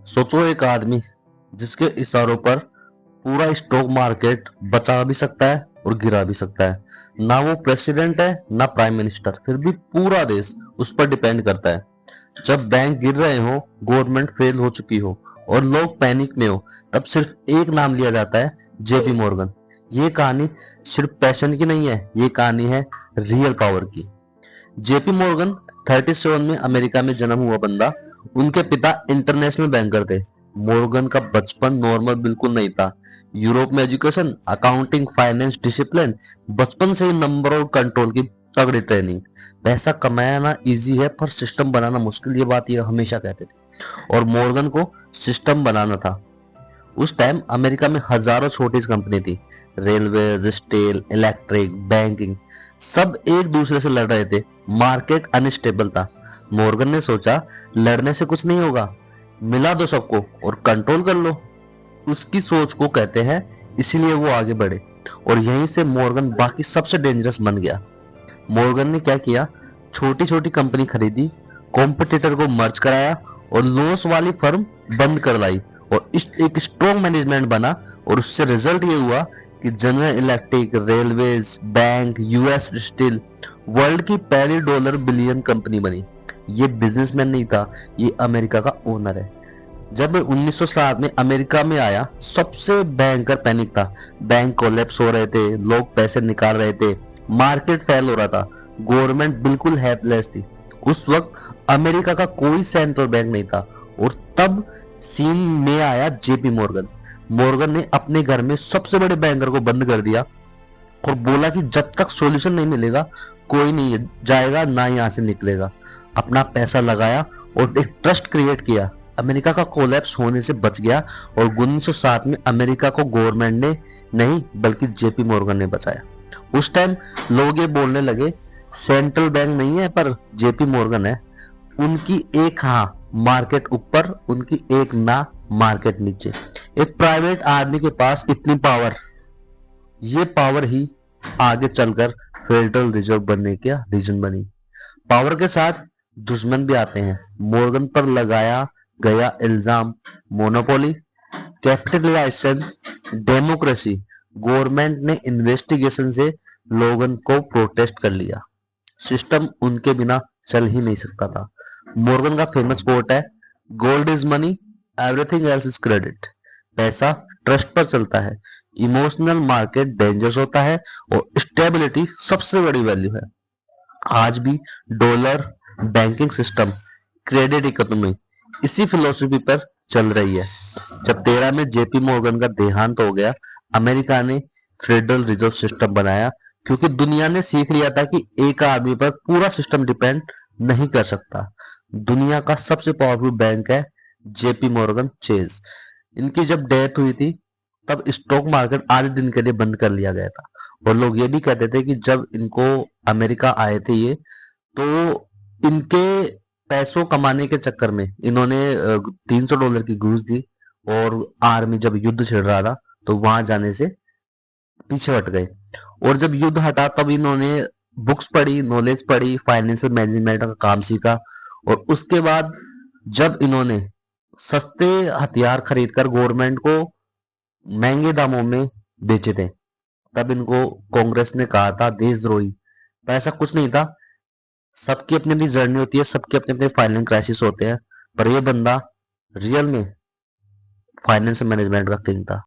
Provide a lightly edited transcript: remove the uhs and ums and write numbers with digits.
सोचो एक आदमी जिसके इशारों पर पूरा स्टॉक मार्केट बचा भी सकता है और गिरा भी सकता है। ना वो प्रेसिडेंट है ना प्राइम मिनिस्टर, फिर भी पूरा देश उस पर डिपेंड करता है। जब बैंक गिर रहे हो, गवर्नमेंट फेल हो चुकी हो और लोग पैनिक में हो, तब सिर्फ एक नाम लिया जाता है, जेपी मॉर्गन। ये कहानी सिर्फ पैशन की नहीं है, ये कहानी है रियल पावर की। जेपी मॉर्गन 37 में अमेरिका में जन्म हुआ बंदा। उनके पिता इंटरनेशनल बैंकर थे। मॉर्गन का बचपन नॉर्मल बिल्कुल नहीं था। यूरोप में एजुकेशन, अकाउंटिंग, फाइनेंस, डिसिप्लिन, बचपन से ही नंबर और कंट्रोल की तगड़ी ट्रेनिंग। पैसा कमाना इजी है पर सिस्टम बनाना मुश्किल, ये बात ये हमेशा कहते थे। और मॉर्गन को सिस्टम बनाना था। उस टाइम अमेरिका में हजारों छोटी कंपनी थी। रेलवे, स्टील, इलेक्ट्रिक, बैंकिंग, सब एक दूसरे से लड़ रहे थे। मार्केट अनस्टेबल था। मॉर्गन ने सोचा, लड़ने से कुछ नहीं होगा, मिला दो सबको और कंट्रोल कर लो। उसकी सोच को कहते हैं, इसीलिए वो आगे बढ़े। और यहीं से मॉर्गन बाकी सबसे डेंजरस बन गया। मॉर्गन ने क्या किया, छोटी छोटी कंपनी खरीदी, कॉम्पिटिटर को मर्ज कराया और लॉस वाली फर्म बंद कर लाई और एक स्ट्रॉन्ग मैनेजमेंट बना। और उससे रिजल्ट ये हुआ कि general electric, railways, bank, US steel world की पहली डॉलर बिलियन कंपनी बनी। ये बिजनेसमैन नहीं था, ये अमेरिका का ओनर है। जब 1907 में अमेरिका में आया, सबसे भयंकर पैनिक था। बैंक कोलैप्स हो रहे थे, लोग पैसे निकाल रहे थे, मार्केट फेल हो रहा था, गवर्नमेंट बिल्कुल हेल्पलेस थी। उस वक्त अमेरिका का कोई सेंट्रल बैंक नहीं था। और तब सीन में आया जेपी मॉर्गन। मॉर्गन ने अपने घर में सबसे बड़े बैंकर को बंद कर दिया और बोला कि जब तक सॉल्यूशन नहीं मिलेगा, कोई नहीं जाएगा ना यहाँ से निकलेगा। अपना पैसा लगाया और एक ट्रस्ट क्रिएट किया। अमेरिका का कोलैप्स होने से बच गया और 1907 में अमेरिका को गवर्नमेंट ने नहीं बल्कि जेपी मॉर्गन ने बचाया। उस टाइम लोग ये बोलने लगे, सेंट्रल बैंक नहीं है पर जेपी मॉर्गन है। उनकी एक हाँ मार्केट ऊपर, उनकी एक ना मार्केट नीचे। एक प्राइवेट आदमी के पास इतनी पावर, ये पावर ही आगे चलकर फेडरल रिजर्व बनने का रीजन बनी। पावर के साथ दुश्मन भी आते हैं। मॉर्गन पर लगाया गया इल्जाम, मोनोपोली, कैपिटलाइजेशन, डेमोक्रेसी। गवर्नमेंट ने इन्वेस्टिगेशन से लोगन को प्रोटेस्ट कर लिया। सिस्टम उनके बिना चल ही नहीं सकता था। मॉर्गन का फेमस कोट है, gold is money, everything else is credit. पैसा ट्रस्ट पर चलता है, इमोशनल मार्केट डेंजरस होता है और स्टेबिलिटी सबसे बड़ी वैल्यू है। आज भी dollar, banking system, credit economy इसी फिलोसफी पर चल रही है। जब 13 में जेपी मॉर्गन का देहांत हो गया, अमेरिका ने फेडरल रिजर्व सिस्टम बनाया, क्योंकि दुनिया ने सीख लिया था कि एक आदमी पर पूरा सिस्टम डिपेंड नहीं कर सकता। दुनिया का सबसे पावरफुल बैंक है जेपी मॉर्गन चेज। इनकी जब डेथ हुई थी, तब स्टॉक मार्केट आधे दिन के लिए बंद कर लिया गया था। और लोग ये भी कहते थे कि जब इनको अमेरिका आए थे ये, तो इनके पैसों कमाने के चक्कर में इन्होंने $300 की घूस दी और आर्मी जब युद्ध छिड़ रहा था तो वहां जाने से पीछे हट गए। और जब युद्ध हटा तब इन्होंने बुक्स पढ़ी, नॉलेज पढ़ी, फाइनेंशियल मैनेजमेंट का काम सीखा। और उसके बाद जब इन्होंने सस्ते हथियार खरीदकर गवर्नमेंट को महंगे दामों में बेचे थे, तब इनको कांग्रेस ने कहा था देशद्रोही। पर ऐसा कुछ नहीं था। सबकी अपनी अपनी जर्नी होती है, सबके अपने अपने फाइनेंशियल क्राइसिस होते हैं। पर ये बंदा रियल में फाइनेंस मैनेजमेंट का किंग था।